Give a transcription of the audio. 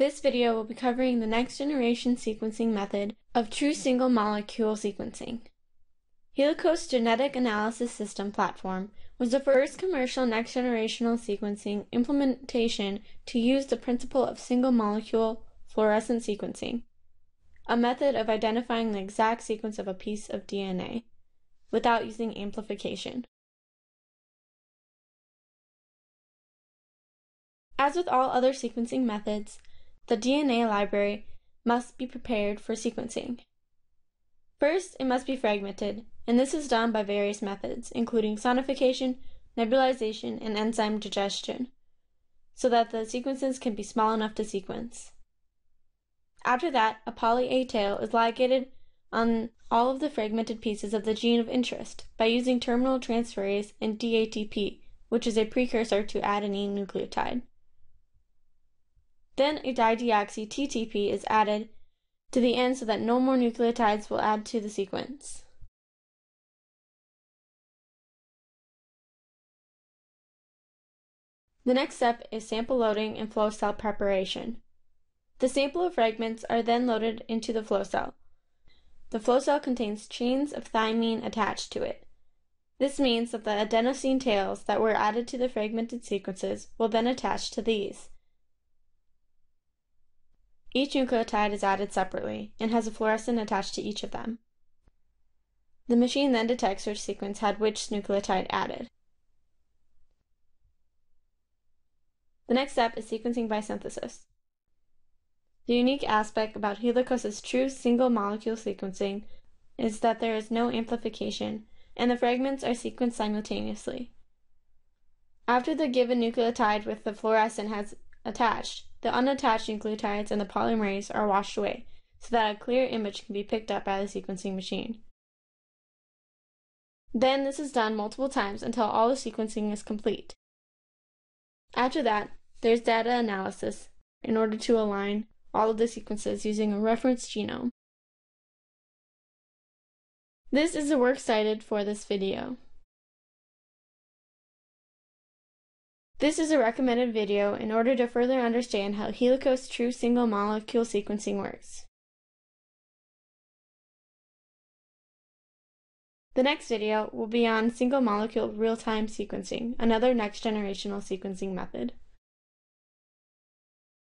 This video will be covering the next generation sequencing method of true single molecule sequencing. Helicos Genetic Analysis System platform was the first commercial next-generational sequencing implementation to use the principle of single molecule fluorescent sequencing, a method of identifying the exact sequence of a piece of DNA without using amplification. As with all other sequencing methods, the DNA library must be prepared for sequencing. First, it must be fragmented, and this is done by various methods, including sonification, nebulization, and enzyme digestion, so that the sequences can be small enough to sequence. After that, a poly-A tail is ligated on all of the fragmented pieces of the gene of interest by using terminal transferase and DATP, which is a precursor to adenine nucleotide. Then a dideoxy TTP is added to the end so that no more nucleotides will add to the sequence. The next step is sample loading and flow cell preparation. The sample of fragments are then loaded into the flow cell. The flow cell contains chains of thymine attached to it. This means that the adenosine tails that were added to the fragmented sequences will then attach to these. Each nucleotide is added separately and has a fluorescent attached to each of them. The machine then detects which sequence had which nucleotide added. The next step is sequencing by synthesis. The unique aspect about Helicos's true single-molecule sequencing is that there is no amplification, and the fragments are sequenced simultaneously. After the given nucleotide with the fluorescent has attached, the unattached nucleotides and the polymerase are washed away, so that a clear image can be picked up by the sequencing machine. Then this is done multiple times until all the sequencing is complete. After that, there's data analysis in order to align all of the sequences using a reference genome. This is the work cited for this video. This is a recommended video in order to further understand how Helicos true single molecule sequencing works. The next video will be on single molecule real-time sequencing, another next-generational sequencing method.